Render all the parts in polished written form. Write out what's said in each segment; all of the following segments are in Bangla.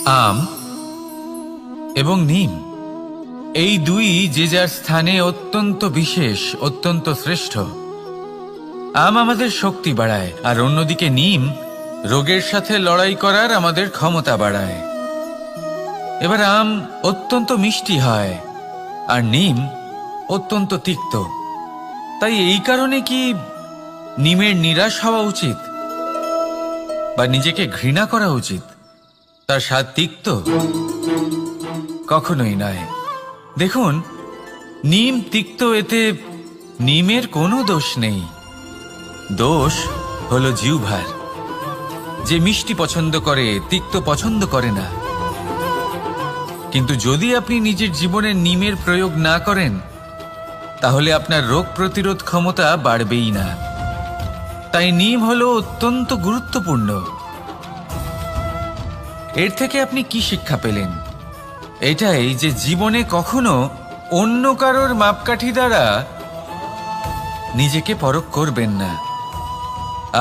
আম এবং নিম, এই দুই যে যার স্থানে অত্যন্ত বিশেষ, অত্যন্ত শ্রেষ্ঠ। আম আমাদের শক্তি বাড়ায়, আর অন্যদিকে নিম রোগের সাথে লড়াই করার আমাদের ক্ষমতা বাড়ায়। এবার আম অত্যন্ত মিষ্টি হয় আর নিম অত্যন্ত তিক্ত। তাই এই কারণে কি নিমের নিরাশ হওয়া উচিত বা নিজেকে ঘৃণা করা উচিত? তার স্বাদ তিক্ত? কখনোই নয়। দেখুন, নিম তিক্ত, এতে নিমের কোনো দোষ নেই। দোষ হলো জিহ্বার, যে মিষ্টি পছন্দ করে, তিক্ত পছন্দ করে না। কিন্তু যদি আপনি নিজের জীবনে নিমের প্রয়োগ না করেন, তাহলে আপনার রোগ প্রতিরোধ ক্ষমতা বাড়বেই না। তাই নিম হলো অত্যন্ত গুরুত্বপূর্ণ। এর থেকে আপনি কি শিক্ষা পেলেন? এটাই যে জীবনে কখনো অন্য কারোর মাপকাঠি দ্বারা নিজেকে পরখ করবেন না।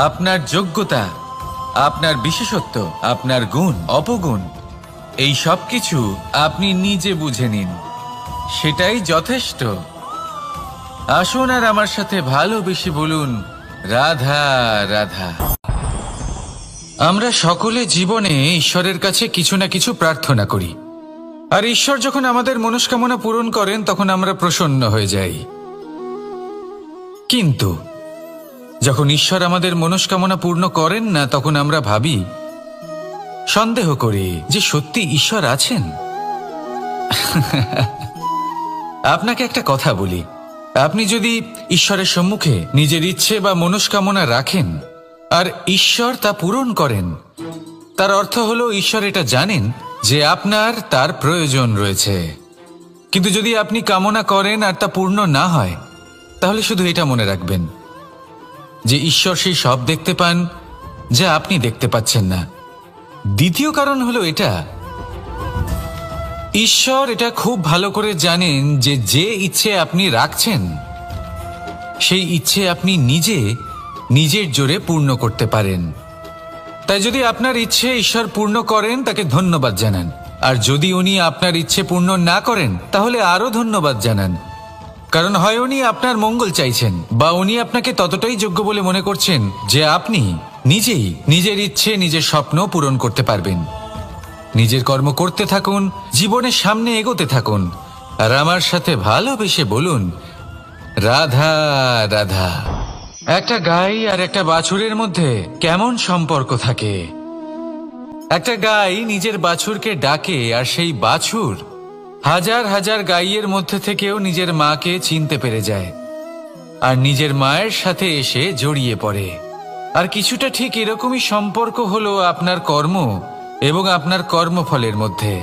আপনার যোগ্যতা, আপনার বিশেষত্ব, আপনার গুণ, অপগুণ, এই সব কিছু আপনি নিজে বুঝে নিন, সেটাই যথেষ্ট। আসুন আর আমার সাথে ভালোবেসে বলুন, রাধা রাধা। আমরা সকলে জীবনে ঈশ্বরের কাছে কিছু না কিছু প্রার্থনা করি, আর ঈশ্বর যখন আমাদের মনস্কামনা পূরণ করেন তখন আমরা প্রসন্ন হয়ে যাই। কিন্তু যখন ঈশ্বর আমাদের মনস্কামনা পূর্ণ করেন না, তখন আমরা ভাবি, সন্দেহ করি যে সত্যি ঈশ্বর আছেন। আপনাকে একটা কথা বলি, আপনি যদি ঈশ্বরের সম্মুখে নিজের ইচ্ছে বা মনস্কামনা রাখেন আর ঈশ্বর তা পূরণ করেন, তার অর্থ হলো ঈশ্বর এটা জানেন যে আপনার তার প্রয়োজন রয়েছে। কিন্তু যদি আপনি কামনা করেন আর তা পূর্ণ না হয়, তাহলে শুধু এটা মনে রাখবেন যে ঈশ্বর সেই সব দেখতে পান যা আপনি দেখতে পাচ্ছেন না। দ্বিতীয় কারণ হলো এটা, ঈশ্বর এটা খুব ভালো করে জানেন যে যে ইচ্ছে আপনি রাখছেন, সেই ইচ্ছে আপনি নিজের জোরে পূর্ণ করতে পারেন। তাই যদি আপনার ইচ্ছে ঈশ্বর পূর্ণ করেন, তাকে ধন্যবাদ জানান। আর যদি উনি আপনার ইচ্ছে পূর্ণ না করেন, তাহলে আরো ধন্যবাদ জানান। কারণ হয় উনি আপনার মঙ্গল চাইছেন, বা উনি আপনাকে ততটাই যোগ্য বলে মনে করছেন যে আপনি নিজেই নিজের ইচ্ছে, নিজের স্বপ্ন পূরণ করতে পারবেন। নিজের কর্ম করতে থাকুন, জীবনের সামনে এগোতে থাকুন, আর আমার সাথে ভালোবেসে বলুন, রাধা রাধা। একটা গাই আর একটা বাছুরের মধ্যে কেমন সম্পর্ক থাকে? একটা গাই নিজের বাছুরকে ডাকে, আর সেই বাছুর হাজার হাজার গাইয়ের মধ্যে থেকেও নিজের মাকে চিনতে পেরে যায় আর নিজের মায়ের সাথে এসে জড়িয়ে পড়ে। আর কিছুটা ঠিক এরকমই সম্পর্ক হলো আপনার কর্ম এবং আপনার কর্মফলের মধ্যে।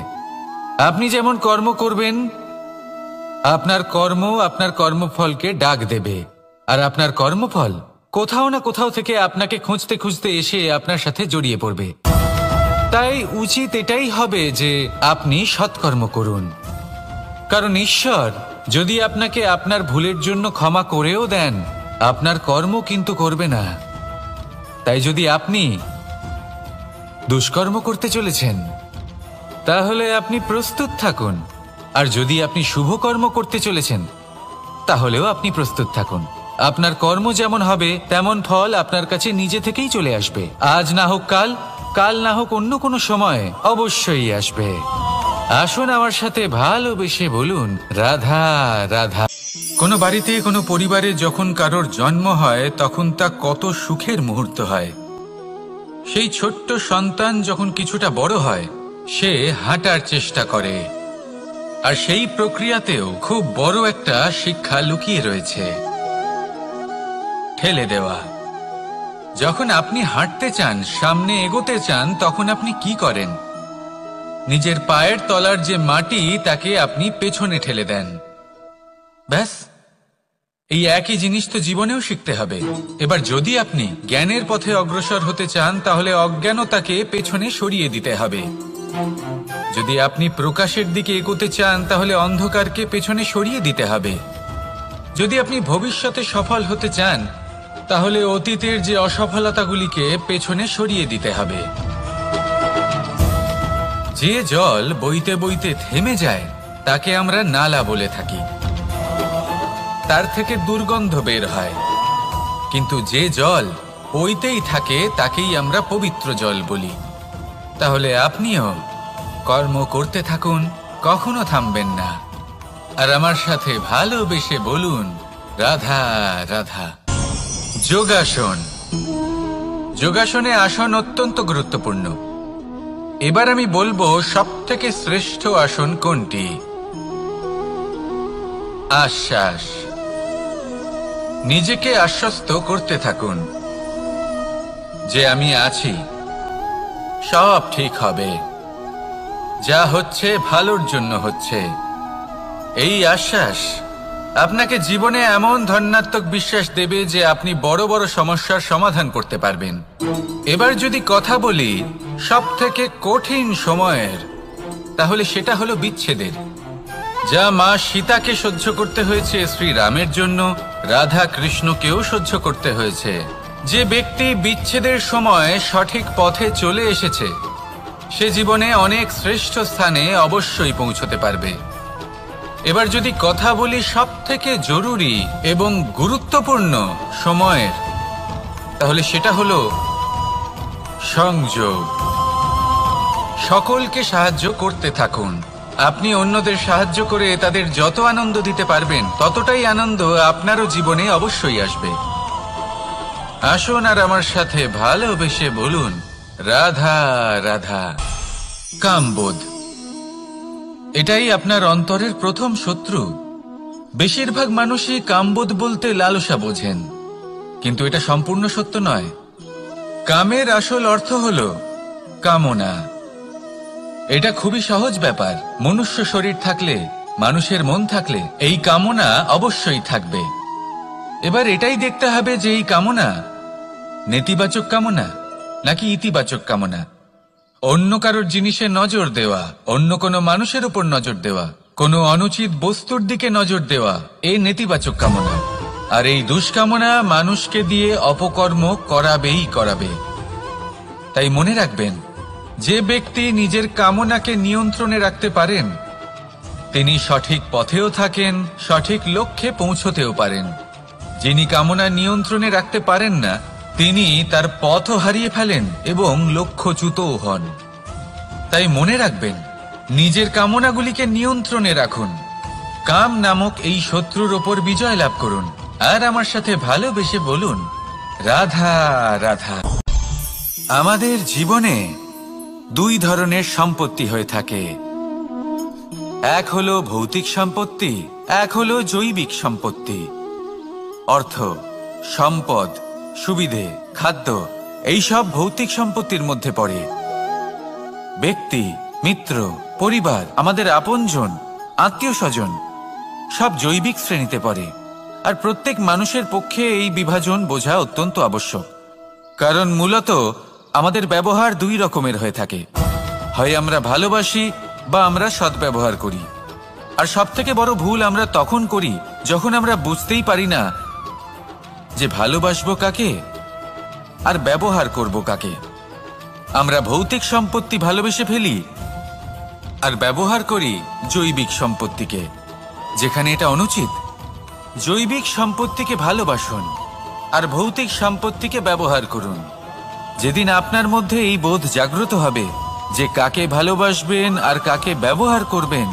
আপনি যেমন কর্ম করবেন, আপনার কর্ম আপনার কর্মফলকে ডাক দেবে, আর আপনার কর্মফল কোথাও না কোথাও থেকে আপনাকে খুঁজতে খুঁজতে এসে আপনার সাথে জড়িয়ে পড়বে। তাই উচিত এটাই হবে যে আপনি সৎকর্ম করুন, কারণ ঈশ্বর যদি আপনাকে আপনার ভুলের জন্য ক্ষমা করেও দেন, আপনার কর্ম কিন্তু করবে না। তাই যদি আপনি দুষ্কর্ম করতে চলেছেন, তাহলে আপনি প্রস্তুত থাকুন, আর যদি আপনি শুভ কর্ম করতে চলেছেন, তাহলেও আপনি প্রস্তুত থাকুন। আপনার কর্ম যেমন হবে তেমন ফল আপনার কাছে নিজে থেকেই চলে আসবে। আজ না হোক কাল, কাল না হোক অন্য কোনো সময়, অবশ্যই আসবে। আসুন আমার সাথে ভালোবেসে বলুন, রাধা রাধা। কোনো বাড়িতে, কোনো পরিবারে যখন কারোর জন্ম হয়, তখন তা কত সুখের মুহূর্ত হয়। সেই ছোট্ট সন্তান যখন কিছুটা বড় হয়, সে হাঁটার চেষ্টা করে, আর সেই প্রক্রিয়াতেও খুব বড় একটা শিক্ষা লুকিয়ে রয়েছে, ঠেলে দেওয়া। যখন আপনি হাঁটতে চান, সামনে এগোতে চান, তখন আপনি কি করেন? নিজের পায়ের তলার যে মাটি, তাকে আপনি পেছনে ঠেলে দেন। ব্যাস, এই একই জিনিস তো জীবনেও শিখতে হবে। এবার যদি আপনি জ্ঞানের পথে অগ্রসর হতে চান, তাহলে অজ্ঞানতাকে পেছনে সরিয়ে দিতে হবে। যদি আপনি প্রকাশের দিকে এগোতে চান, তাহলে অন্ধকারকে পেছনে সরিয়ে দিতে হবে। যদি আপনি ভবিষ্যতে সফল হতে চান, তাহলে অতীতের যে অসফলতাগুলিকে পেছনে সরিয়ে দিতে হবে। যে জল বইতে বইতে থেমে যায় তাকে আমরা নালা বলে থাকি, তার থেকে দুর্গন্ধ বের হয়। কিন্তু যে জল বইতেই থাকে তাকেই আমরা পবিত্র জল বলি। তাহলে আপনিও কর্ম করতে থাকুন, কখনো থামবেন না। আর আমার সাথে ভালোবেসে বলুন, রাধা রাধা। যোগাসন। যোগাসনে আসন অত্যন্ত গুরুত্বপূর্ণ। এবার আমি বলবো সবথেকে শ্রেষ্ঠ আসন কোনটি। আশ্বাস। নিজেকে আশ্বস্ত করতে থাকুন যে আমি আছি, সব ঠিক হবে, যা হচ্ছে ভালোর জন্য হচ্ছে। এই আশ্বাস আপনাকে জীবনে এমন ধনাত্মক বিশ্বাস দেবে যে আপনি বড় বড় সমস্যার সমাধান করতে পারবেন। এবার যদি কথা বলি সবথেকে কঠিন সময়ের, তাহলে সেটা হলো বিচ্ছেদের। যা মা সীতাকে সহ্য করতে হয়েছে শ্রীরামের জন্য, রাধা কৃষ্ণকেও সহ্য করতে হয়েছে। যে ব্যক্তি বিচ্ছেদের সময় সঠিক পথে চলে এসেছে সে জীবনে অনেক শ্রেষ্ঠ স্থানে অবশ্যই পৌঁছতে পারবে। এবার যদি কথা বলি সবথেকে জরুরি এবং গুরুত্বপূর্ণ সময়ের, তাহলে সেটা হলো সংযোগ। সকলকে সাহায্য করতে থাকুন। আপনি অন্যদের সাহায্য করে তাদের যত আনন্দ দিতে পারবেন ততটাই আনন্দ আপনারও জীবনে অবশ্যই আসবে। আসুন আর আমার সাথে ভালোবেসে বলুন, রাধা রাধা। কামবোধ। এটাই আপনার অন্তরের প্রথম শত্রু। বেশিরভাগ মানুষই কামবোধ বলতে লালসা বোঝেন, কিন্তু এটা সম্পূর্ণ সত্য নয়। কামের আসল অর্থ হলো কামনা। এটা খুবই সহজ ব্যাপার। মনুষ্য শরীর থাকলে, মানুষের মন থাকলে এই কামনা অবশ্যই থাকবে। এবার এটাই দেখতে হবে যে এই কামনা নেতিবাচক কামনা নাকি ইতিবাচক কামনা। অন্য কারোর জিনিসে নজর দেওয়া, অন্য কোনো মানুষের উপর নজর দেওয়া, কোনো অনুচিত বস্তুর দিকে নজর দেওয়া, এই নেতিবাচক কামনা। আর এই দুষ্কামনা মানুষকে দিয়ে অপকর্ম করাবেই করাবে। তাই মনে রাখবেন, যে ব্যক্তি নিজের কামনাকে নিয়ন্ত্রণে রাখতে পারেন তিনি সঠিক পথেও থাকেন, সঠিক লক্ষ্যে পৌঁছতেও পারেন। যিনি কামনা নিয়ন্ত্রণে রাখতে পারেন না তিনি তার পথও হারিয়ে ফেলেন এবং লক্ষ্যচ্যুতও হন। তাই মনে রাখবেন, নিজের কামনাগুলিকে নিয়ন্ত্রণে রাখুন। কাম নামক এই শত্রুর ওপর বিজয় লাভ করুন। আর আমার সাথে ভালোবেসে বলুন, রাধা রাধা। আমাদের জীবনে দুই ধরনের সম্পত্তি হয়ে থাকে। এক হলো ভৌতিক সম্পত্তি, এক হলো জৈবিক সম্পত্তি। অর্থ, সম্পদ, সুবিধে, খাদ্য এইসব ভৌতিক সম্পত্তির মধ্যে পড়ে। ব্যক্তি, মিত্র, পরিবার, আমাদের আপনজন, আত্মীয় স্বজন সব জৈবিক শ্রেণীতে পড়ে। আর প্রত্যেক মানুষের পক্ষে এই বিভাজন বোঝা অত্যন্ত আবশ্যক। কারণ মূলত আমাদের ব্যবহার দুই রকমের হয়ে থাকে। হয় আমরা ভালোবাসি বা আমরা সদ্ব্যবহার করি। আর সবথেকে বড় ভুল আমরা তখন করি যখন আমরা বুঝতেই পারি না যে ভালোবাসবো কাকে আর ব্যবহার করব কাকে। আমরা ভৌতিক সম্পত্তি ভালোবেসে ফেলি আর ব্যবহার করি জৈবিক সম্পত্তিকে, যেখানে এটা অনুচিত। জৈবিক সম্পত্তিকে ভালোবাসুন আর ভৌতিক সম্পত্তিকে ব্যবহার করুন। যেদিন আপনার মধ্যে এই বোধ জাগ্রত হবে যে কাকে ভালোবাসবেন আর কাকে ব্যবহার করবেন,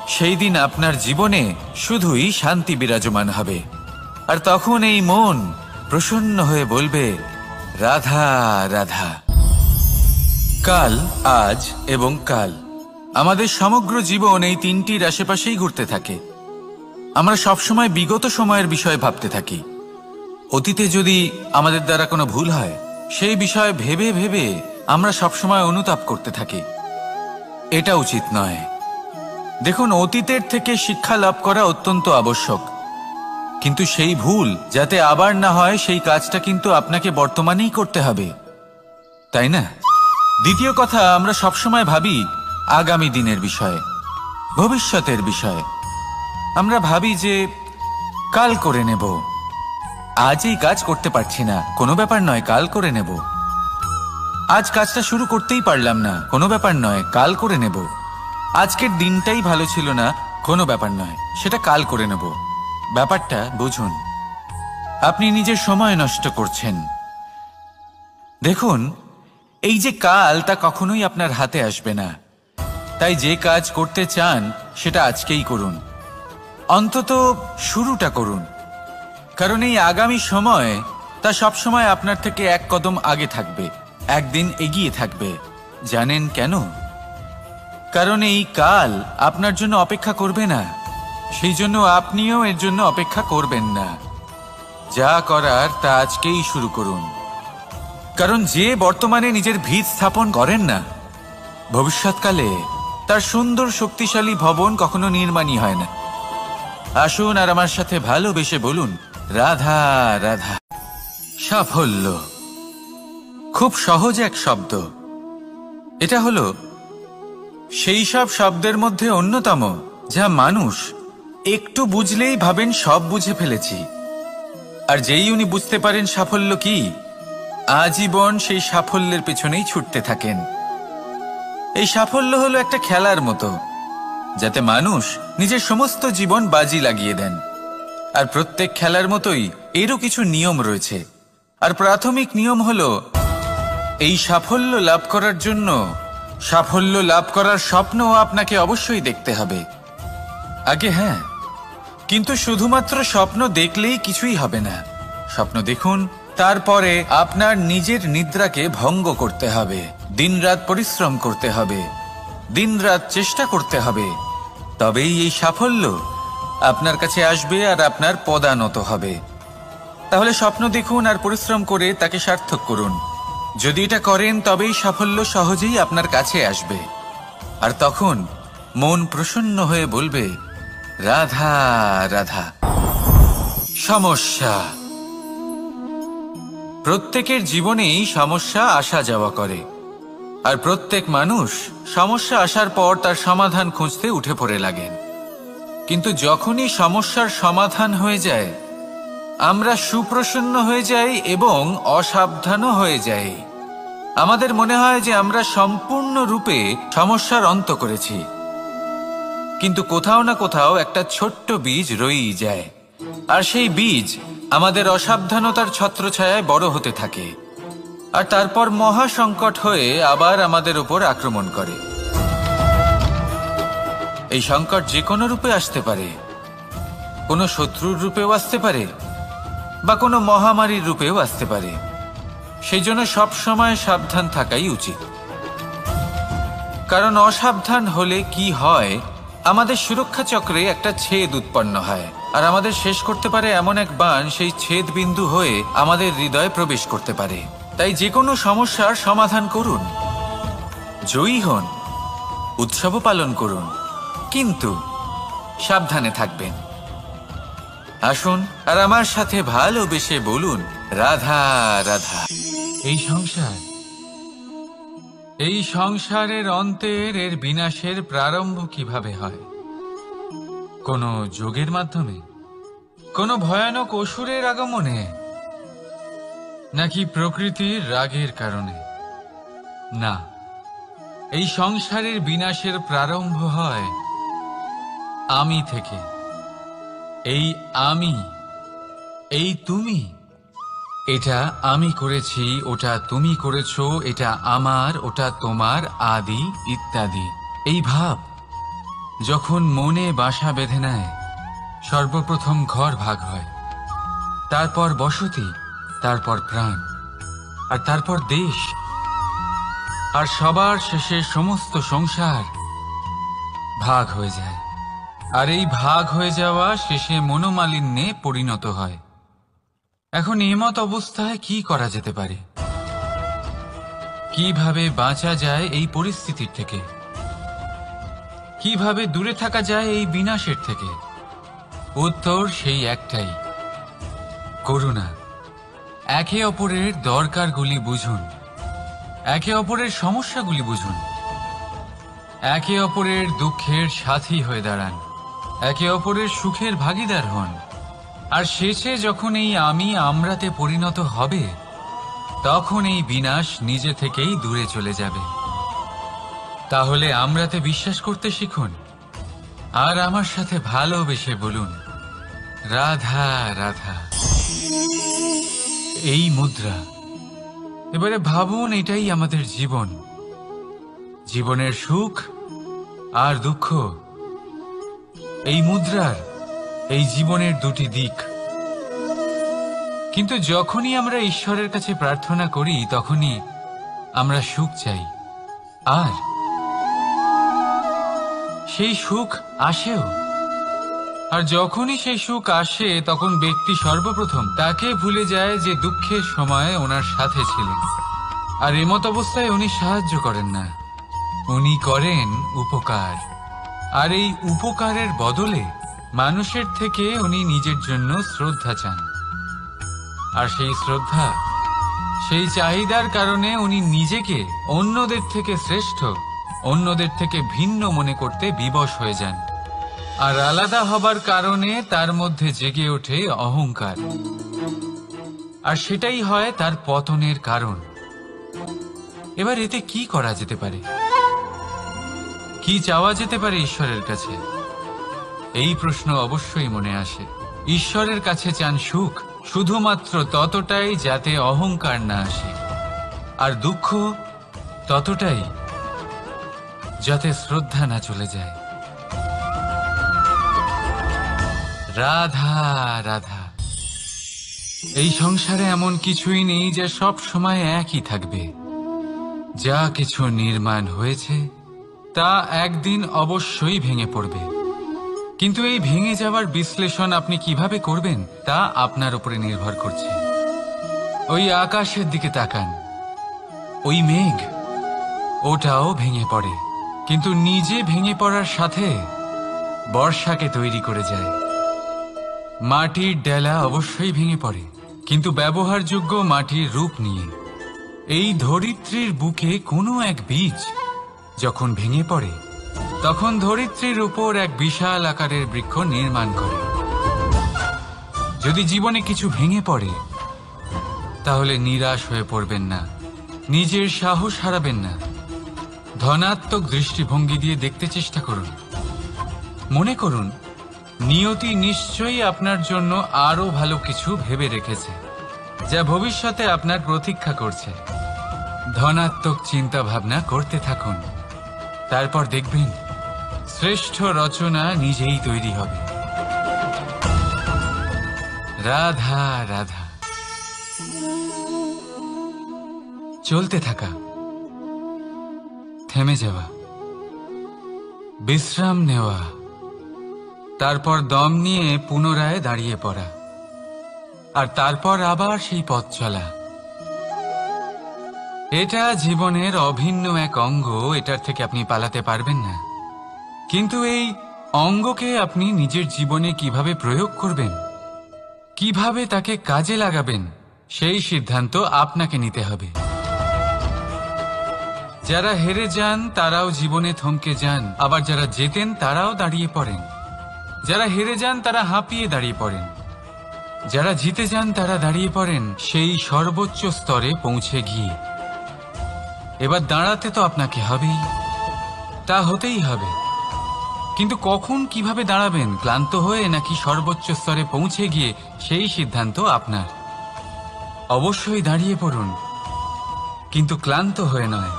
সেই দিন আপনার জীবনে শুধুই শান্তি বিরাজমান হবে। আর তখন এই মন প্রসন্ন হয়ে বলবে, রাধা রাধা। কাল, আজ এবং কাল। আমাদের সমগ্র জীবন এই তিনটির আশেপাশেই ঘুরতে থাকে। আমরা সবসময় বিগত সময়ের বিষয়ে ভাবতে থাকি। অতীতে যদি আমাদের দ্বারা কোনো ভুল হয় সেই বিষয়ে ভেবে ভেবে আমরা সবসময় অনুতাপ করতে থাকি। এটা উচিত নয়। দেখুন, অতীতের থেকে শিক্ষা লাভ করা অত্যন্ত আবশ্যক, কিন্তু সেই ভুল যাতে আবার না হয় সেই কাজটা কিন্তু আপনাকে বর্তমানেই করতে হবে, তাই না? দ্বিতীয় কথা, আমরা সবসময় ভাবি আগামী দিনের বিষয়ে, ভবিষ্যতের বিষয়ে। আমরা ভাবি যে কাল করে নেব, আজ এই কাজ করতে পারছি না, কোনো ব্যাপার নয়, কাল করে নেব। আজ কাজটা শুরু করতেই পারলাম না, কোনো ব্যাপার নয়, কাল করে নেব। আজকের দিনটাই ভালো ছিল না, কোনো ব্যাপার নয়, সেটা কাল করে নেব। ব্যাপারটা বুঝুন, আপনি নিজের সময় নষ্ট করছেন। দেখুন, এই যে কাল, তা কখনোই আপনার হাতে আসবে না। তাই যে কাজ করতে চান সেটা আজকেই করুন, অন্তত শুরুটা করুন। কারণ এই আগামী সময় তা সবসময় আপনার থেকে এক কদম আগে থাকবে, একদিন এগিয়ে থাকবে। জানেন কেন? কারণ এই কাল আপনার জন্য অপেক্ষা করবে না, সেই জন্য আপনিও এর জন্য অপেক্ষা করবেন না। যা করার তা আজকেই শুরু করুন। কারণ যে বর্তমানে নিজের ভিত স্থাপন করেন না, ভবিষ্যৎকালে তার সুন্দর শক্তিশালী ভবন কখনো নির্মাণই হয় না। আসুন আর আমার সাথে ভালোবেসে বলুন, রাধা রাধা। সাফল্য খুব সহজ এক শব্দ। এটা হলো সেই সব শব্দের মধ্যে অন্যতম যা মানুষ একটু বুঝলেই ভাবেন সব বুঝে ফেলেছি। আর যেই উনি বুঝতে পারেন সাফল্য কি, আজীবন সেই সাফল্যের পেছনেই ছুটতে থাকেন। এই সাফল্য হলো একটা খেলার মতো, যাতে মানুষ নিজের সমস্ত জীবন বাজি লাগিয়ে দেন। আর প্রত্যেক খেলার মতোই এরও কিছু নিয়ম রয়েছে। আর প্রাথমিক নিয়ম হলো, এই সাফল্য লাভ করার জন্য সাফল্য লাভ করার স্বপ্ন আপনাকে অবশ্যই দেখতে হবে আগে। হ্যাঁ, কিন্তু শুধুমাত্র স্বপ্ন দেখলেই কিছুই হবে না। স্বপ্ন দেখুন, তারপরে আপনার নিজের নিদ্রাকে ভঙ্গ করতে হবে, দিনরাত পরিশ্রম করতে হবে, দিনরাত চেষ্টা করতে হবে। তবেই এই সাফল্য আপনার কাছে আসবে আর আপনার পদানত হবে। তাহলে স্বপ্ন দেখুন আর পরিশ্রম করে তাকে সার্থক করুন। যদি এটা করেন তবেই সাফল্য সহজেই আপনার কাছে আসবে। আর তখন মন প্রসন্ন হয়ে বলবে, রাধা রাধা। সমস্যা, প্রত্যেকের জীবনেই সমস্যা আসা যাওয়া করে। আর প্রত্যেক মানুষ সমস্যা আসার পর তার সমাধান খুঁজতে উঠে পড়ে লাগেন। কিন্তু যখনই সমস্যার সমাধান হয়ে যায়, আমরা সুপ্রসন্ন হয়ে যাই এবং অসাবধানও হয়ে যাই। আমাদের মনে হয় যে আমরা সম্পূর্ণরূপে সমস্যার অন্ত করেছি, কিন্তু কোথাও না কোথাও একটা ছোট্ট বীজ রয়েই যায়। আর সেই বীজ আমাদের অসাবধানতার ছত্রছায়ায় বড় হতে থাকে, আর তারপর মহা সংকট হয়ে আবার আমাদের উপর আক্রমণ করে। এই সংকট যে কোনো রূপে আসতে পারে, কোনো শত্রুর রূপেও আসতে পারে, বা কোনো মহামারীর রূপেও আসতে পারে। সেই জন্য সবসময় সাবধান থাকাই উচিত। কারণ অসাবধান হলে কি হয়, আমাদের সুরক্ষা চক্রে একটা ছেদ উৎপন্ন হয়, আর আমাদের শেষ করতে পারে এমন এক বাণ সেই ছেদ বিন্দু হয়ে আমাদের হৃদয়ে প্রবেশ করতে পারে। তাই যে কোনো সমস্যার সমাধান করুন, জয়ী হন, উৎসব পালন করুন, কিন্তু সাবধানে থাকবেন। আসুন আর আমার সাথে ভালোবেসে বলুন, রাধা রাধা। এই সংসারের অন্তের এর বিনাশের প্রারম্ভ কিভাবে হয়? কোনো যোগের মাধ্যমে, কোনো ভয়ানক অসুরের আগমনে, নাকি প্রকৃতির রাগের কারণে? না, এই সংসারের বিনাশের প্রারম্ভ হয় আমি থেকে। এই আমি, এই তুমি, এটা আমি করেছি, ওটা তুমি করেছো, এটা আমার, ওটা তোমার, আদি ইত্যাদি। এই ভাব যখন মনে বাসা বেঁধে নেয়, সর্বপ্রথম ঘর ভাগ হয়, তারপর বসতি, তারপর প্রাণ, আর তারপর দেশ, আর সবার শেষে সমস্ত সংসার ভাগ হয়ে যায়। আর এই ভাগ হয়ে যাওয়া শেষে মনোমালিন্যে পরিণত হয়। এখন এমত অবস্থায় কি করা যেতে পারে? কিভাবে বাঁচা যায় এই পরিস্থিতির থেকে? কিভাবে দূরে থাকা যায় এই বিনাশের থেকে? উত্তর সেই একটাই, করুণা। একে অপরের দরকারগুলি বুঝুন, একে অপরের সমস্যাগুলি বুঝুন, একে অপরের দুঃখের সাথী হয়ে দাঁড়ান, একে অপরের সুখের ভাগীদার হন। আর শেষে যখন এই আমি আমরাতে পরিণত হবে, তখন এই বিনাশ নিজে থেকেই দূরে চলে যাবে। তাহলে আমরাতে বিশ্বাস করতে শিখুন আর আমার সাথে ভালোবেসে বলুন, রাধা রাধা। এই মুদ্রা, এবারে ভাবুন এটাই আমাদের জীবন, জীবনের সুখ আর দুঃখ। এই মুদ্রার, এই জীবনের দুটি দিক। কিন্তু যখনই আমরা ঈশ্বরের কাছে প্রার্থনা করি তখনই আমরা সুখ চাই, আর সেই সুখ আসেও। আর যখনই সেই সুখ আসে তখন ব্যক্তি সর্বপ্রথম তাকে ভুলে যায় যে দুঃখের সময় ওনার সাথে ছিলেন। আর এমত অবস্থায় উনি সাহায্য করেন না, উনি করেন উপকার। আর এই উপকারের বদলে মানুষের থেকে উনি নিজের জন্য শ্রদ্ধা চান। আর সেই শ্রদ্ধা, সেই চাহিদার কারণে উনি নিজেকে অন্যদের থেকে শ্রেষ্ঠ, অন্যদের থেকে ভিন্ন মনে করতে বিবশ হয়ে যান। আর আলাদা হবার কারণে তার মধ্যে জেগে ওঠে অহংকার, আর সেটাই হয় তার পতনের কারণ। এবার এতে কি করা যেতে পারে, কি চাওয়া যেতে পারে ঈশ্বরের কাছে? এই প্রশ্ন অবশ্যই মনে আসে। ঈশ্বরের কাছে চান সুখ, শুধুমাত্র ততটাই যাতে অহংকার না আসে, আর দুঃখ ততটাই যাতে শ্রদ্ধা না চলে যায়। রাধা রাধা। এই সংসারে এমন কিছুই নেই যা সব সময় একই থাকবে। যা কিছু নির্মাণ হয়েছে তা একদিন অবশ্যই ভেঙে পড়বে, কিন্তু এই ভেঙে যাওয়ার বিশ্লেষণ আপনি কিভাবে করবেন তা আপনার উপরে নির্ভর করছে। ওই আকাশের দিকে তাকান, ওই মেঘ, ওটাও ভেঙে পড়ে, কিন্তু নিজে ভেঙে পড়ার সাথে বর্ষাকে তৈরি করে যায়। মাটির ডেলা অবশ্যই ভেঙে পড়ে, কিন্তু ব্যবহারযোগ্য মাটির রূপ নিয়ে। এই ধরিত্রীর বুকে কোনো এক বীজ যখন ভেঙে পড়ে তখন ধরিত্রীর উপর এক বিশাল আকারের বৃক্ষ নির্মাণ করে। যদি জীবনে কিছু ভেঙে পড়ে তাহলে নিরাশ হয়ে পড়বেন না, নিজের সাহস হারাবেন না। ধনাত্মক দৃষ্টিভঙ্গি দিয়ে দেখতে চেষ্টা করুন। মনে করুন নিয়তি নিশ্চয়ই আপনার জন্য আরো ভালো কিছু ভেবে রেখেছে, যা ভবিষ্যতে আপনার প্রতীক্ষা করছে। ধনাত্মক চিন্তা ভাবনা করতে থাকুন, তারপর দেখবেন শ্রেষ্ঠ রচনা নিজেই তৈরি হবে। রাধা রাধা। চলতে থাকা, থেমে যাওয়া, বিশ্রাম নেওয়া, তারপর দম নিয়ে পুনরায় দাঁড়িয়ে পড়া, আর তারপর আবার সেই পথ চলা। এটা জীবনের অভিন্ন এক অঙ্গ, এটার থেকে আপনি পালাতে পারবেন না। কিন্তু এই অঙ্গকে আপনি নিজের জীবনে কিভাবে প্রয়োগ করবেন, কিভাবে তাকে কাজে লাগাবেন, সেই সিদ্ধান্ত আপনাকে নিতে হবে। যারা হেরে যান তারাও জীবনে থমকে যান, আবার যারা জেতেন তারাও দাঁড়িয়ে পড়েন। যারা হেরে যান তারা হাঁপিয়ে দাঁড়িয়ে পড়েন, যারা জিতে যান তারা দাঁড়িয়ে পড়েন সেই সর্বোচ্চ স্তরে পৌঁছে গিয়ে। এবার দাঁড়াতে তো আপনাকে হবেই, তা হতেই হবে। কিন্তু কখন, কিভাবে দাঁড়াবেন, ক্লান্ত হয়ে নাকি সর্বোচ্চ স্তরে পৌঁছে গিয়ে, সেই সিদ্ধান্ত আপনার। অবশ্যই দাঁড়িয়ে পড়ুন, কিন্তু ক্লান্ত হয়ে নয়,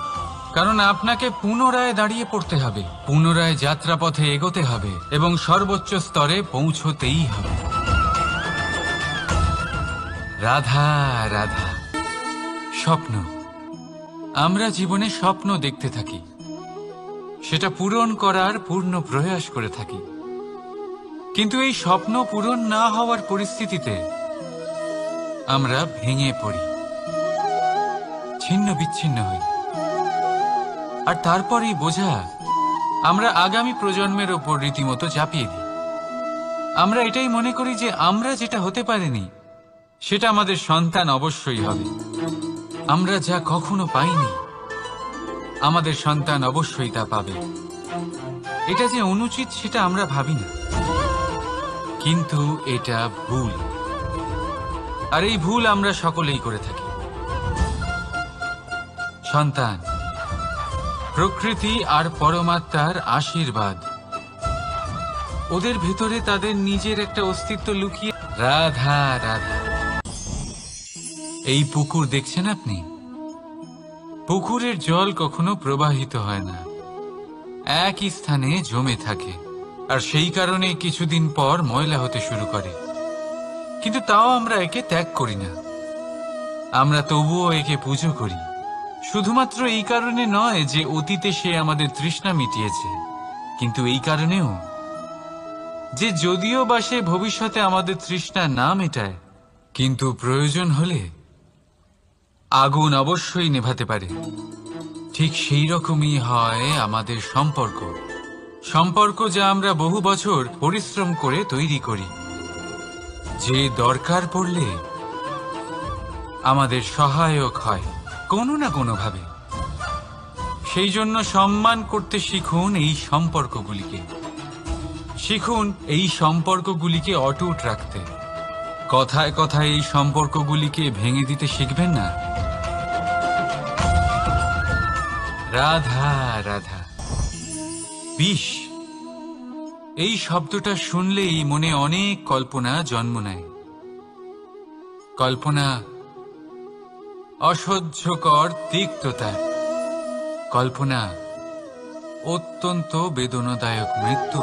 কারণ আপনাকে পুনরায় দাঁড়িয়ে পড়তে হবে, পুনরায় যাত্রাপথে এগোতে হবে এবং সর্বোচ্চ স্তরে পৌঁছতেই হবে। রাধা রাধা। স্বপ্ন, আমরা জীবনে স্বপ্ন দেখতে থাকি, সেটা পূরণ করার পূর্ণ প্রয়াস করে থাকি। কিন্তু এই স্বপ্ন পূরণ না হওয়ার পরিস্থিতিতে আমরা ভেঙে পড়ি, ছিন্ন বিচ্ছিন্ন হই, আর তারপরই বোঝা আমরা আগামী প্রজন্মের ওপর রীতিমতো চাপিয়ে দিই। আমরা এটাই মনে করি যে আমরা যেটা হতে পারিনি সেটা আমাদের সন্তান অবশ্যই হবে। আমরা যা কখনো পাইনি আমাদের সন্তান অবশ্যই তা পাবে। এটা যে অনুচিত সেটা আমরা ভাবি না, কিন্তু এটা ভুল, আর এই ভুল আমরা সকলেই করে থাকি। সন্তান, প্রকৃতি আর পরমাত্মার আশীর্বাদ। ওদের ভেতরে তাদের নিজের একটা অস্তিত্ব লুকিয়ে। রাধা রাধা। এই পুকুর দেখছেন আপনি? পুকুরের জল কখনো প্রবাহিত হয় না, একই স্থানে জমে থাকে, আর সেই কারণে কিছুদিন পর ময়লা হতে শুরু করে। কিন্তু তাও আমরা একে ত্যাগ করি না, আমরা তবুও একে পুজো করি। শুধুমাত্র এই কারণে নয় যে অতীতে সে আমাদের তৃষ্ণা মিটিয়েছে, কিন্তু এই কারণেও যে যদিও বা সে ভবিষ্যতে আমাদের তৃষ্ণা না মেটায়, কিন্তু প্রয়োজন হলে আগুন অবশ্যই নেভাতে পারে। ঠিক সেই রকমই হয় আমাদের সম্পর্ক, সম্পর্ক যা আমরা বহু বছর পরিশ্রম করে তৈরি করি, যে দরকার পড়লে আমাদের সহায়ক হয় কোনো না কোনোভাবে। সেই জন্য সম্মান করতে শিখুন এই সম্পর্কগুলিকে, শিখুন এই সম্পর্কগুলিকে অটুট রাখতে। কথায় কথায় এই সম্পর্কগুলিকে ভেঙে দিতে শিখবেন না। রাধা রাধা। বিষ, এই শব্দটা শুনলেই মনে অনেক কল্পনা জন্ম নেয়। কল্পনা অসহ্যকর তিক্ততা, কল্পনা অত্যন্ত বেদনাদায়ক মৃত্যু।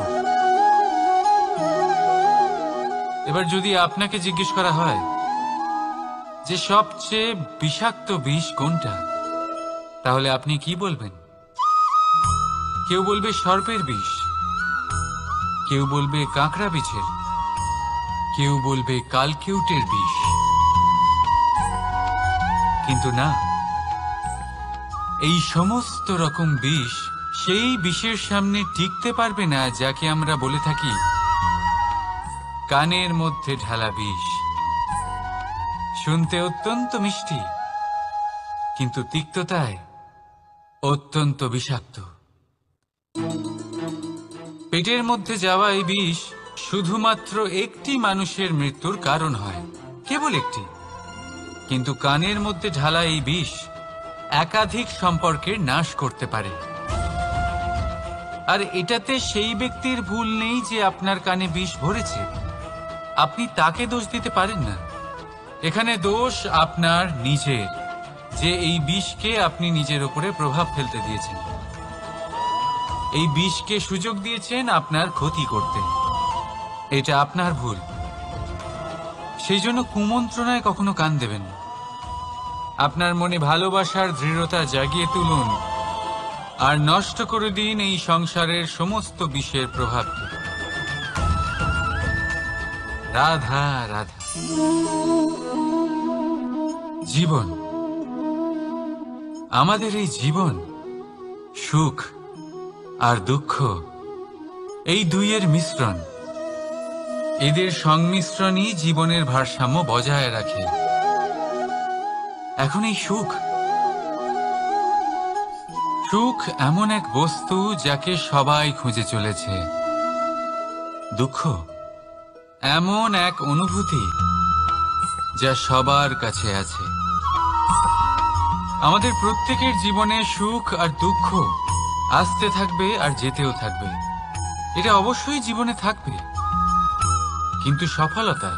এবার যদি আপনাকে জিজ্ঞেস করা হয় যে সবচেয়ে বিষাক্ত বিষ কোনটা, তাহলে আপনি কি বলবেন? কেউ বলবে সর্পের বিষ, কেউ বলবে কাঁকড়া বিছের, কেউ বলবে কালকিউটের বিষ। কিন্তু না, এই সমস্ত রকম বিষ সেই বিষের সামনে টিকতে পারবে না যাকে আমরা বলে থাকি কানের মধ্যে ঢালা বিষ। শুনতে অত্যন্ত মিষ্টি, কিন্তু তিক্ততায় অত্যন্ত বিষাক্ত। পেটের মধ্যে যাওয়া এই বিষ শুধুমাত্র একটি মানুষের মৃত্যুর কারণ হয়, কেবল একটি। কিন্তু কানের মধ্যে ঢালা এই বিষ একাধিক সম্পর্কের নাশ করতে পারে। আর এটাতে সেই ব্যক্তির ভুল নেই যে আপনার কানে বিষ ভরেছে, আপনি তাকে দোষ দিতে পারেন না। এখানে দোষ আপনার নিজের, যে এই বিষকে আপনি নিজের উপরে প্রভাব ফেলতে দিয়েছেন, এই বিষকে সুযোগ দিয়েছেন আপনার ক্ষতি করতে। এটা আপনার ভুল। সেই জন্য কুমন্ত্রণায় কখনো কান দেবেন না। আপনার মনে ভালোবাসার দৃঢ়তা জাগিয়ে তুলুন আর নষ্ট করে দিন এই সংসারের সমস্ত বিষের প্রভাবকে। রাধা রাধা। জীবন, আমাদের এই জীবন, সুখ আর দুঃখ, এই দুইয়ের মিশ্রণ। এদের সংমিশ্রণই জীবনের ভারসাম্য বজায় রাখে। এখন এই সুখ, সুখ এমন এক বস্তু যাকে সবাই খুঁজে চলেছে। দুঃখ এমন এক অনুভূতি যা সবার কাছে আছে। আমাদের প্রত্যেকের জীবনে সুখ আর দুঃখ আসতে থাকবে আর যেতেও থাকবে, এটা অবশ্যই জীবনে থাকবে। কিন্তু সফলতা,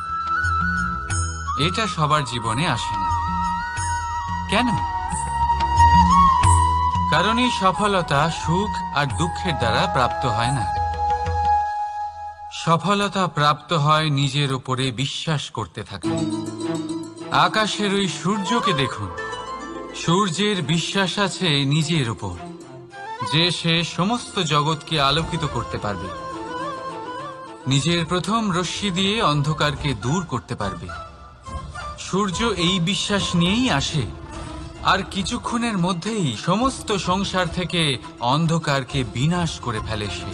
এটা সবার জীবনে আসে না। কেন? কারণ এই সফলতা সুখ আর দুঃখের দ্বারা প্রাপ্ত হয় না। সফলতা প্রাপ্ত হয় নিজের উপরে বিশ্বাস করতে থাকলে। আকাশের ওই সূর্যকে দেখুন, সূর্যের বিশ্বাস আছে নিজের উপর যে সে সমস্ত জগৎকে আলোকিত করতে পারবে, নিজের প্রথম রশ্মি দিয়ে অন্ধকারকে দূর করতে পারবে। সূর্য এই বিশ্বাস নিয়েই আসে, আর কিছুক্ষণের মধ্যেই সমস্ত সংসার থেকে অন্ধকারকে বিনাশ করে ফেলে সে।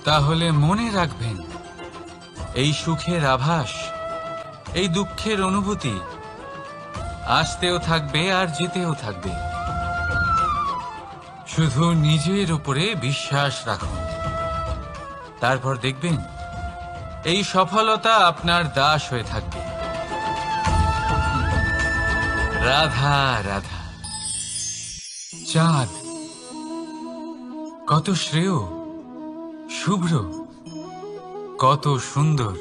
তাহলে মনে রাখবেন, এই সুখের আভাস, এই দুঃখের অনুভূতি আসতেও থাকবে আর যেতেও থাকবে। শুধু নিজের উপরে বিশ্বাস রাখুন, তারপর দেখবেন এই সফলতা আপনার দাস হয়ে থাকবে। রাধা রাধা। চাঁদ কত শ্রেয়, শুভ্র, কত সুন্দর।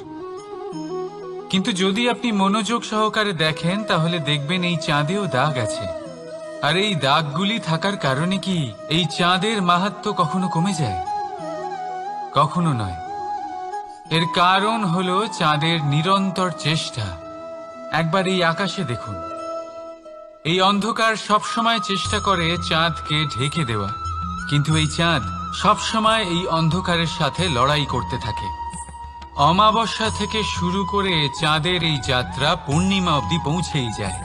কিন্তু যদি আপনি মনোযোগ সহকারে দেখেন তাহলে দেখবেন এই চাঁদেও দাগ আছে। আর এই দাগগুলি থাকার কারণে কি এই চাঁদের মাহাত্ম্য কখনো কমে যায়? কখনো নয়। এর কারণ হলো চাঁদের নিরন্তর চেষ্টা। একবার এই আকাশে দেখুন, এই অন্ধকার সবসময় চেষ্টা করে চাঁদকে ঢেকে দেওয়া, কিন্তু এই চাঁদ সবসময় এই অন্ধকারের সাথে লড়াই করতে থাকে। অমাবস্যা থেকে শুরু করে চাঁদের এই যাত্রা পূর্ণিমা অবধি পৌঁছেই যায়।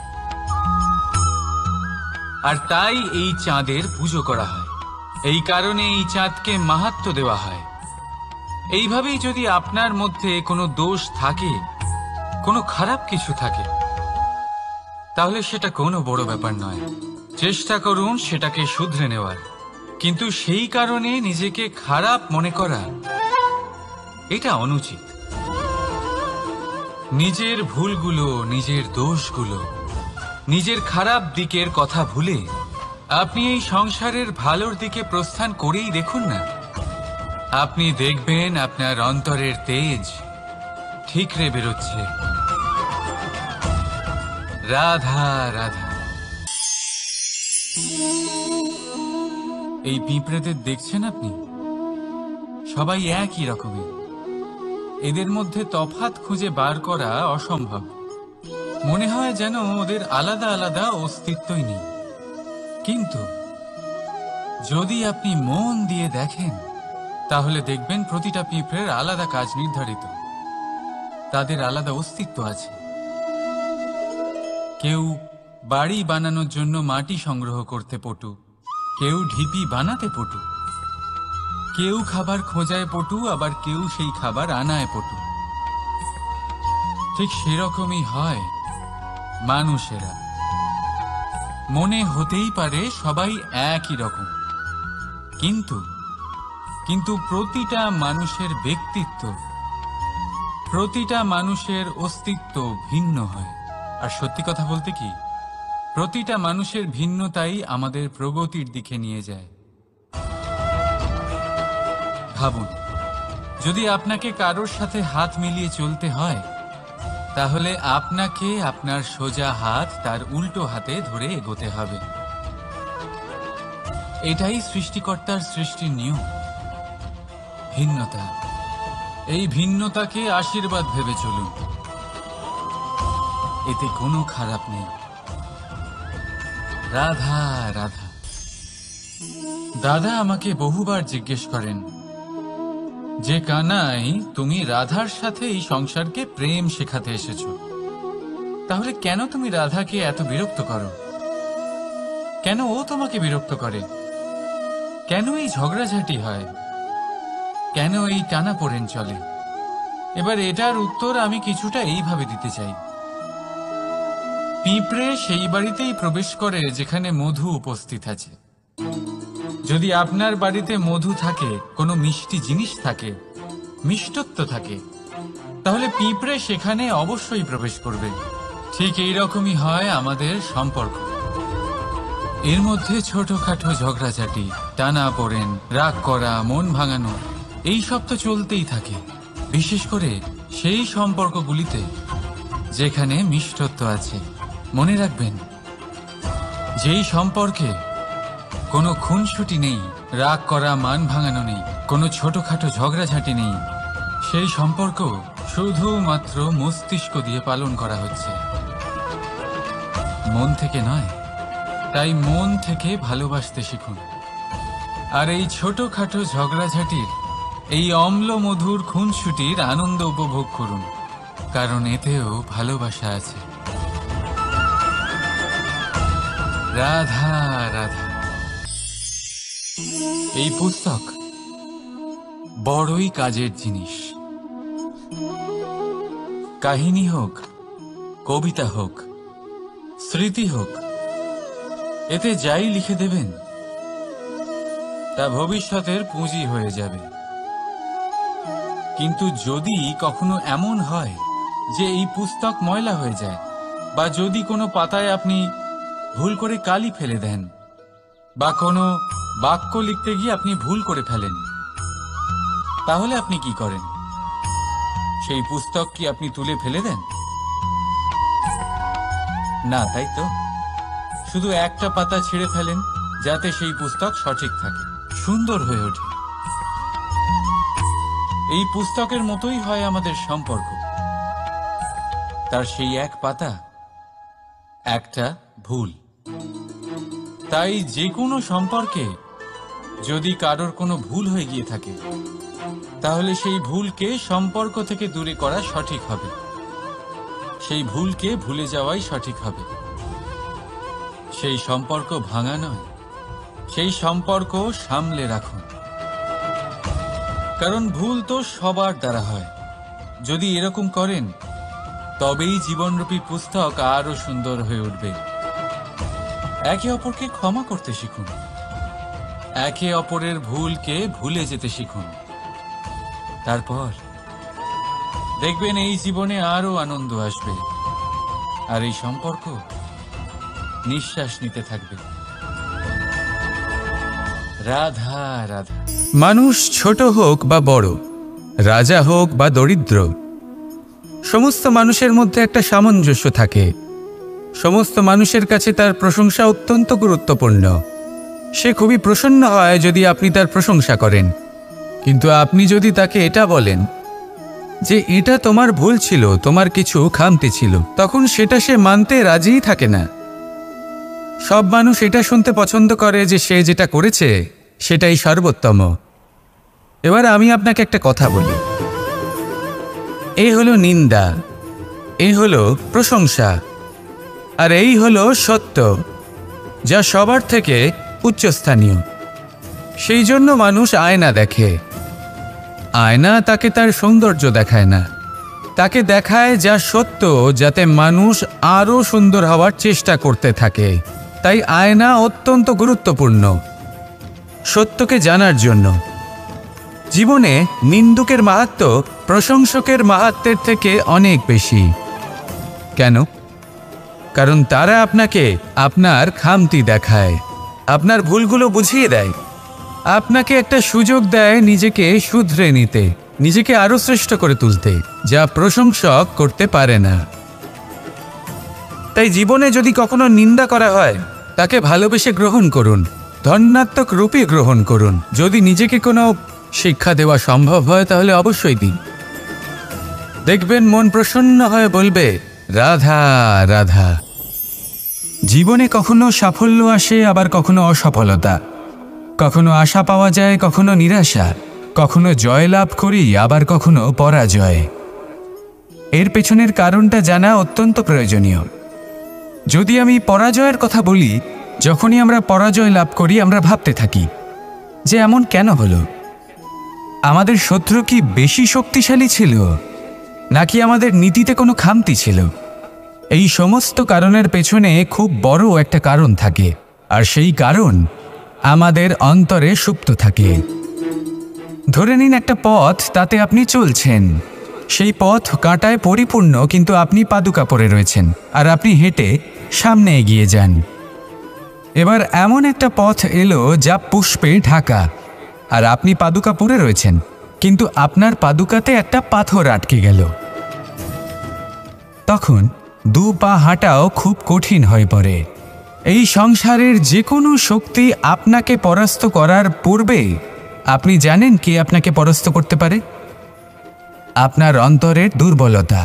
আর তাই এই চাঁদের পুজো করা হয়, এই কারণে এই চাঁদকে মাহাত্ম্য দেওয়া হয়। এইভাবেই যদি আপনার মধ্যে কোনো দোষ থাকে, কোনো খারাপ কিছু থাকে, তাহলে সেটা কোনো বড় ব্যাপার নয়। চেষ্টা করুন সেটাকে শুধরে নেওয়ার, কিন্তু সেই কারণে নিজেকে খারাপ মনে করা এটা অনুচিত। নিজের ভুলগুলো, নিজের দোষগুলো, নিজের খারাপ দিকের কথা ভুলে আপনি এই সংসারের ভালোর দিকে প্রস্থান করেই দেখুন না। আপনি দেখবেন আপনার অন্তরের তেজ ঠিকরে বেরোচ্ছে। রাধা রাধা। এই পিঁপড়েদের দেখছেন আপনি? সবাই একই রকমের। এদের মধ্যে তফাৎ খুঁজে বার করা অসম্ভব। মনে হয় যেন ওদের আলাদা আলাদা অস্তিত্বই নেই। কিন্তু যদি আপনি মন দিয়ে দেখেন তাহলে দেখবেন প্রতিটা পিঁপড়ের আলাদা কাজ নির্ধারিত, তাদের আলাদা অস্তিত্ব আছে। কেউ বাড়ি বানানোর জন্য মাটি সংগ্রহ করতে পটু, কেউ ঢিপি বানাতে পটু, কেউ খাবার খোঁজায় পটু, আবার কেউ সেই খাবার আনায় পটু। ঠিক সেরকমই হয় মানুষেরা। মনে হতেই পারে সবাই একই রকম, কিন্তু প্রতিটা মানুষের ব্যক্তিত্ব, প্রতিটা মানুষের অস্তিত্ব ভিন্ন হয়। আর সত্যি কথা বলতে কি, প্রতিটা মানুষের ভিন্নতাই আমাদের প্রগতির দিকে নিয়ে যায়। ভাবুন, যদি আপনাকে কারোর সাথে হাত মিলিয়ে চলতে হয়, তাহলে আপনাকে আপনার সোজা হাত তার উল্টো হাতে ধরে এগোতে হবে। এটাই সৃষ্টিকর্তার সৃষ্টির নিয়ম। ভিন্নতা, এই ভিন্নতাকে আশীর্বাদ ভেবে চলুন, এতে কোনো খারাপ নেই। রাধা রাধা। দাদা আমাকে বহুবার জিজ্ঞেস করেন যে কানাই, তুমি রাধার সাথে এই সংসারকে প্রেম শেখাতে এসেছো, তাহলে কেন তুমি রাধাকে এত বিরক্ত করো? কেন ও তোমাকে বিরক্ত করে? কেন এই ঝগড়াঝাটি হয়? কেন এই টানাপোড়েন চলে? এবার এটার উত্তর আমি কিছুটা এইভাবে দিতে চাই। পিঁপড়ে সেই বাড়িতেই প্রবেশ করে যেখানে মধু উপস্থিত আছে। যদি আপনার বাড়িতে মধু থাকে, কোনো মিষ্টি জিনিস থাকে, মিষ্টত্ব থাকে, তাহলে পিঁপড়ে সেখানে অবশ্যই প্রবেশ করবে। ঠিক এইরকমই হয় আমাদের সম্পর্ক। এর মধ্যে ছোটখাটো ঝগড়াঝাটি, টানাপোড়েন, রাগ করা, মন ভাঙানো, এই সব তো চলতেই থাকে, বিশেষ করে সেই সম্পর্কগুলিতে যেখানে মিষ্টত্ব আছে। মনে রাখবেন, যেই সম্পর্কে কোনো খুনসুটি নেই, রাগ করা, মান ভাঙানো নেই, কোনো ছোটখাটো ঝগড়াঝাটি নেই, সেই সম্পর্ক শুধুমাত্র মস্তিষ্ক দিয়ে পালন করা হচ্ছে, মন থেকে নয়। তাই মন থেকে ভালোবাসতে শিখুন। আর এই ছোটখাটো ঝগড়াঝাটির, এই অম্ল মধুর খুনসুটির আনন্দ উপভোগ করুন, কারণ এতেও ভালোবাসা আছে। রাধা রাধা। এই পুস্তক বড়ই কাজের জিনিস। কাহিনী হোক, কবিতা হোক, স্মৃতি হোক, এতে যাই লিখে দেবেন তা ভবিষ্যতের পুঁজি হয়ে যাবে। কিন্তু যদি কখনো এমন হয় যে এই পুস্তক ময়লা হয়ে যায়, বা যদি কোনো পাতায় আপনি ভুল করে কালি ফেলে দেন, বা কোনো বাক্য লিখতে গিয়ে আপনি ভুল করে ফেলেন, তাহলে আপনি কি করেন? সেই পুস্তক কি আপনি তুলে ফেলে দেন? না, তাই তো। শুধু একটা পাতা ছিঁড়ে ফেলেন যাতে সেই পুস্তক সঠিক থাকে, সুন্দর হয়ে ওঠে। এই পুস্তকের মতোই হয় আমাদের সম্পর্ক। তার সেই এক পাতা একটা ভুল। তাই যে কোনো সম্পর্কে যদি কারোর কোনো ভুল হয়ে গিয়ে থাকে, তাহলে সেই ভুলকে সম্পর্ক থেকে দূরে করা সঠিক হবে। সেই ভুলকে ভুলে যাওয়াই সঠিক হবে। সেই সম্পর্ক ভাঙা নয়, সেই সম্পর্ক সামলে রাখুন। কারণ ভুল তো সবার দ্বারা হয়। যদি এরকম করেন, তবেই জীবনরূপী পুস্তক আরো সুন্দর হয়ে উঠবে। একে অপরকে ক্ষমা করতে শিখুন, একে অপরের ভুলকে ভুলে যেতে শিখুন। তারপর দেখবেন এই জীবনে আরো আনন্দ আসবে, আর এই সম্পর্ক নিঃশ্বাস নিতে থাকবে। রাধা রাধা। মানুষ ছোট হোক বা বড়, রাজা হোক বা দরিদ্র, সমস্ত মানুষের মধ্যে একটা সামঞ্জস্য থাকে। সমস্ত মানুষের কাছে তার প্রশংসা অত্যন্ত গুরুত্বপূর্ণ। সে খুবই প্রসন্ন হয় যদি আপনি তার প্রশংসা করেন। কিন্তু আপনি যদি তাকে এটা বলেন যে এটা তোমার ভুল ছিল, তোমার কিছু খামতি ছিল, তখন সেটা সে মানতে রাজিই থাকে না। সব মানুষ এটা শুনতে পছন্দ করে যে সে যেটা করেছে সেটাই সর্বোত্তম। এবার আমি আপনাকে একটা কথা বলি, এ হলো নিন্দা, এ হলো প্রশংসা, আর এই হলো সত্য, যা সবার থেকে উচ্চস্থানীয়। সেই জন্য মানুষ আয়না দেখে। আয়না তাকে তার সৌন্দর্য দেখায় না, তাকে দেখায় যা সত্য, যাতে মানুষ আরও সুন্দর হওয়ার চেষ্টা করতে থাকে। তাই আয়না অত্যন্ত গুরুত্বপূর্ণ সত্যকে জানার জন্য। জীবনে নিন্দুকের মাহাত্ম্য প্রশংসকের মাহাত্ম্যের থেকে অনেক বেশি। কেন? কারণ তারা আপনাকে আপনার খামতি দেখায়, আপনার ভুলগুলো বুঝিয়ে দেয়, আপনাকে একটা সুযোগ দেয় নিজেকে শুধরে নিতে, নিজেকে আরো শ্রেষ্ঠ করে তুলতে, যা প্রশংসক করতে পারে না। তাই জীবনে যদি কখনো নিন্দা করা হয়, তাকে ভালোবেসে গ্রহণ করুন, ধন্যাত্মক রূপে গ্রহণ করুন। যদি নিজেকে কোনো শিক্ষা দেওয়া সম্ভব হয় তাহলে অবশ্যই দিন। দেখবেন মন প্রসন্ন হয়ে বলবে, রাধা রাধা। জীবনে কখনো সাফল্য আসে, আবার কখনো অসফলতা, কখনো আশা পাওয়া যায়, কখনো নিরাশা, কখনো জয় লাভ করি, আবার কখনো পরাজয়। এর পেছনের কারণটা জানা অত্যন্ত প্রয়োজনীয়। যদি আমি পরাজয়ের কথা বলি, যখনই আমরা পরাজয় লাভ করি আমরা ভাবতে থাকি যে এমন কেন হলো? আমাদের শত্রু কি বেশি শক্তিশালী ছিল, নাকি আমাদের নীতিতে কোনো খামতি ছিল? এই সমস্ত কারণের পেছনে খুব বড় একটা কারণ থাকে, আর সেই কারণ আমাদের অন্তরে সুপ্ত থাকে। ধরে নিন একটা পথ, তাতে আপনি চলছেন, সেই পথ কাঁটায় পরিপূর্ণ, কিন্তু আপনি পাদুকা পরে রয়েছেন আর আপনি হেঁটে সামনে এগিয়ে যান। এবার এমন একটা পথ এলো যা পুষ্পে ঢাকা, আর আপনি পাদুকা পরে রয়েছেন, কিন্তু আপনার পাদুকাতে একটা পাথর আটকে গেল। তখন দু পা হাঁটাও খুব কঠিন হয়ে পড়ে। এই সংসারের যে কোনো শক্তি আপনাকে পরাস্ত করার পূর্বে আপনি জানেন কে আপনাকে পরাস্ত করতে পারে? আপনার অন্তরের দুর্বলতা,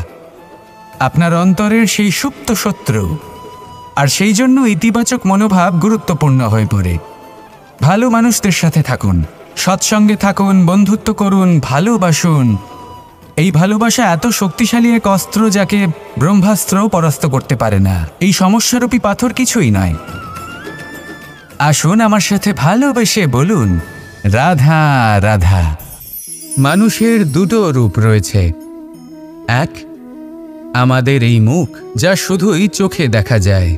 আপনার অন্তরের সেই সুপ্ত শত্রু। আর সেই জন্য ইতিবাচক মনোভাব গুরুত্বপূর্ণ হয়ে পড়ে। ভালো মানুষদের সাথে থাকুন, সৎসঙ্গে থাকুন, বন্ধুত্ব করুন, ভালোবাসুন। এই ভালোবাসা এত শক্তিশালী এক অস্ত্র যাকে ব্রহ্মাস্ত্রও পরাস্ত করতে পারে না। এই সমস্যারূপী পাথর কিছুই নয়। আসুন আমার সাথে ভালোবেসে বলুন, রাধা রাধা। মানুষের দুটো রূপ রয়েছে। এক, আমাদের এই মুখ, যা শুধুই চোখে দেখা যায়,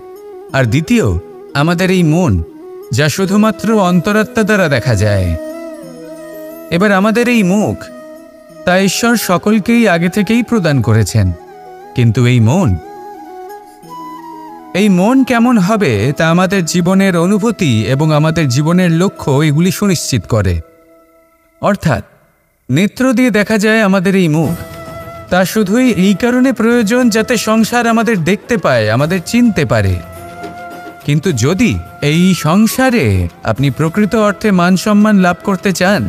আর দ্বিতীয় আমাদের এই মন, যা শুধুমাত্র অন্তরাত্মা দ্বারা দেখা যায়। এবার আমাদের এই মুখ, তা ঈশ্বর সকলকেই আগে থেকেই প্রদান করেছেন, কিন্তু এই মন, এই মন কেমন হবে তা আমাদের জীবনের অনুভূতি এবং আমাদের জীবনের লক্ষ্য এগুলি সুনিশ্চিত করে। অর্থাৎ নেত্র দিয়ে দেখা যায় আমাদের এই মুখ, তা শুধুই এই কারণে প্রয়োজন যাতে সংসার আমাদের দেখতে পায়, আমাদের চিনতে পারে। কিন্তু যদি এই সংসারে আপনি প্রকৃত অর্থে মান সম্মান লাভ করতে চান,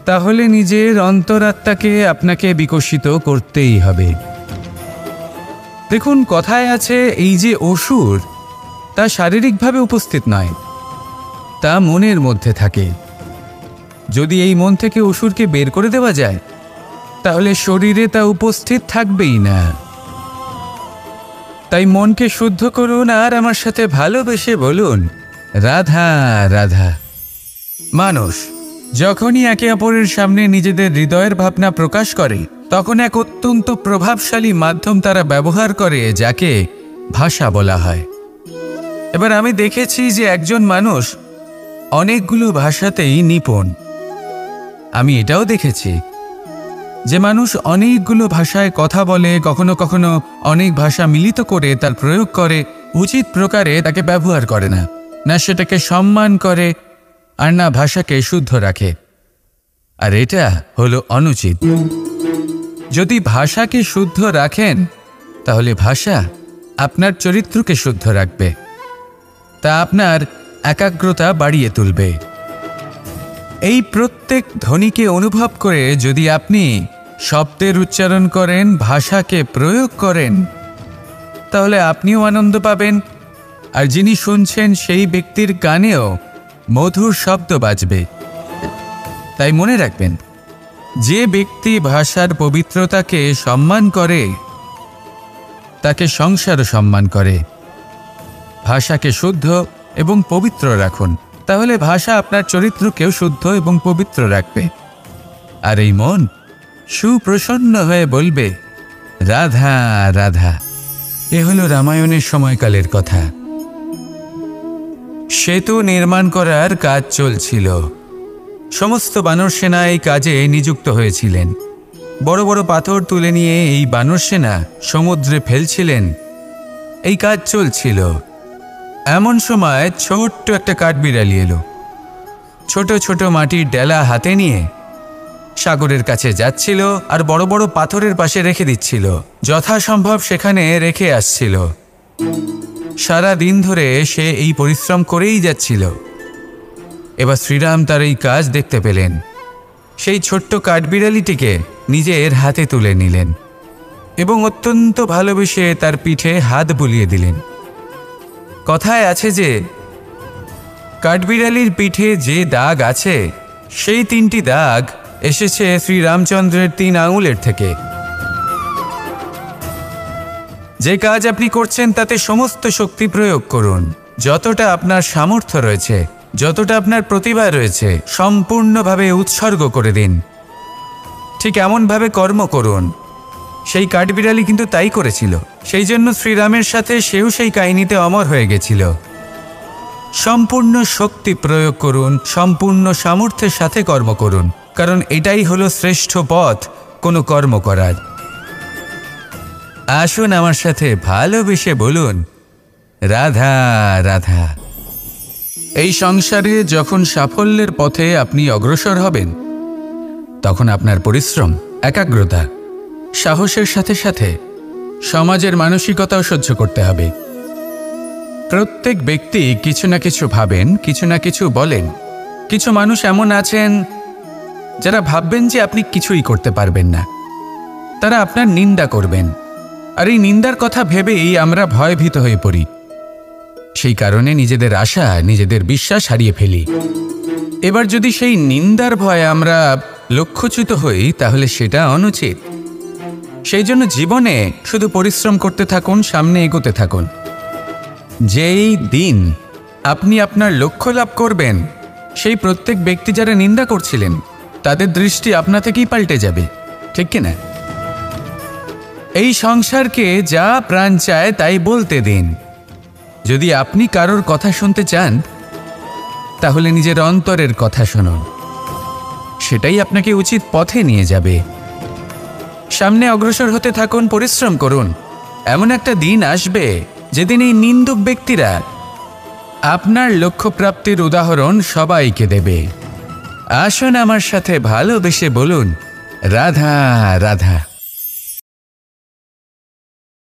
তাহলে নিজের অন্তরাত্মাকে আপনাকে বিকশিত করতেই হবে। দেখুন, কথায় আছে এই যে অসুর, তা শারীরিকভাবে উপস্থিত নয়, তা মনের মধ্যে থাকে। যদি এই মন থেকে অসুরকে বের করে দেওয়া যায়, তাহলে শরীরে তা উপস্থিত থাকবেই না। তাই মনকে শুদ্ধ করুন আর আমার সাথে ভালোবেসে বলুন, রাধা রাধা। মানুষ যখনই একে অপরের সামনে নিজেদের হৃদয়ের ভাবনা প্রকাশ করে, তখন এক অত্যন্ত প্রভাবশালী মাধ্যম তারা ব্যবহার করে, যাকে ভাষা বলা হয়। এবার আমি দেখেছি যে একজন মানুষ অনেকগুলো ভাষাতেই নিপুণ। আমি এটাও দেখেছি যে মানুষ অনেকগুলো ভাষায় কথা বলে, কখনো কখনো অনেক ভাষা মিলিত করে তার প্রয়োগ করে, উচিত প্রকারে তাকে ব্যবহার করে না, না সেটাকে সম্মান করে, আর না ভাষাকে শুদ্ধ রাখে। আর এটা হলো অনুচিত। যদি ভাষাকে শুদ্ধ রাখেন, তাহলে ভাষা আপনার চরিত্রকে শুদ্ধ রাখবে, তা আপনার একাগ্রতা বাড়িয়ে তুলবে। এই প্রত্যেক ধ্বনিকে অনুভব করে যদি আপনি শব্দের উচ্চারণ করেন, ভাষাকে প্রয়োগ করেন, তাহলে আপনিও আনন্দ পাবেন, আর যিনি শুনছেন সেই ব্যক্তির কানেও মধুর শব্দ বাজবে। তাই মনে রাখবেন, যে ব্যক্তি ভাষার পবিত্রতাকে সম্মান করে, তাকে সংসারও সম্মান করে। ভাষাকে শুদ্ধ এবং পবিত্র রাখুন, তাহলে ভাষা আপনার চরিত্রকেও শুদ্ধ এবং পবিত্র রাখবে। আর এই মন সুপ্রসন্ন হয়ে বলবে, রাধা রাধা। এ হলো রামায়ণের সময়কালের কথা। সেতু নির্মাণ করার কাজ চলছিল। সমস্ত বানর সেনা এই কাজে নিযুক্ত হয়েছিলেন। বড় বড় পাথর তুলে নিয়ে এই বানর সেনা সমুদ্রে ফেলছিলেন। এই কাজ চলছিল। এমন সময় ছোট্ট একটা কাঠবিড়ালি এলো। ছোট ছোট মাটির ডেলা হাতে নিয়ে সাগরের কাছে যাচ্ছিল, আর বড় বড় পাথরের পাশে রেখে দিচ্ছিল, যথাসম্ভব সেখানে রেখে আসছিল। সারা দিন ধরে সে এই পরিশ্রম করেই যাচ্ছিল। এবার শ্রীরাম তার এই কাজ দেখতে পেলেন। সেই ছোট্ট কাঠবিড়ালিটিকে নিজের হাতে তুলে নিলেন এবং অত্যন্ত ভালোবেসে তার পিঠে হাত বুলিয়ে দিলেন। কথায় আছে যে কাঠবিড়ালির পিঠে যে দাগ আছে, সেই 3টি দাগ এসেছে শ্রীরামচন্দ্রের 3 আঙুলের থেকে। যে কাজ আপনি করছেন তাতে সমস্ত শক্তি প্রয়োগ করুন, যতটা আপনার সামর্থ্য রয়েছে, যতটা আপনার প্রতিভা রয়েছে, সম্পূর্ণভাবে উৎসর্গ করে দিন। ঠিক এমনভাবে কর্ম করুন। সেই কাঠবিড়ালি কিন্তু তাই করেছিল। সেই জন্য শ্রীরামের সাথে সেও সেই কাহিনীতে অমর হয়ে গেছিল। সম্পূর্ণ শক্তি প্রয়োগ করুন, সম্পূর্ণ সামর্থ্যের সাথে কর্ম করুন, কারণ এটাই হলো শ্রেষ্ঠ পথ কোনো কর্ম করার। আসুন আমার সাথে ভালোবেসে বলুন, রাধা রাধা। এই সংসারে যখন সাফল্যের পথে আপনি অগ্রসর হবেন, তখন আপনার পরিশ্রম, একাগ্রতা, সাহসের সাথে সাথে সমাজের মানসিকতাও সহ্য করতে হবে। প্রত্যেক ব্যক্তি কিছু না কিছু ভাবেন, কিছু না কিছু বলেন। কিছু মানুষ এমন আছেন যারা ভাববেন যে আপনি কিছুই করতে পারবেন না। তারা আপনার নিন্দা করবেন, আর এই নিন্দার কথা ভেবেই আমরা ভয়ভীত হয়ে পড়ি। সেই কারণে নিজেদের আশা, নিজেদের বিশ্বাস হারিয়ে ফেলি। এবার যদি সেই নিন্দার ভয়ে আমরা লক্ষ্যচ্যুত হই, তাহলে সেটা অনুচিত। সেই জন্য জীবনে শুধু পরিশ্রম করতে থাকুন, সামনে এগোতে থাকুন। যেই দিন আপনি আপনার লক্ষ্য লাভ করবেন, সেই প্রত্যেক ব্যক্তি যারা নিন্দা করছিলেন, তাদের দৃষ্টি আপনা থেকেই পাল্টে যাবে, ঠিক কিনা? এই সংসারকে যা প্রাণ চায় তাই বলতে দিন। যদি আপনি কারোর কথা শুনতে চান, তাহলে নিজের অন্তরের কথা শুনুন। সেটাই আপনাকে উচিত পথে নিয়ে যাবে। সামনে অগ্রসর হতে থাকুন, পরিশ্রম করুন। এমন একটা দিন আসবে যেদিন এই নিন্দুক ব্যক্তিরা আপনার লক্ষ্যপ্রাপ্তির উদাহরণ সবাইকে দেবে। আসুন আমার সাথে ভালোবেসে বলুন, রাধা রাধা।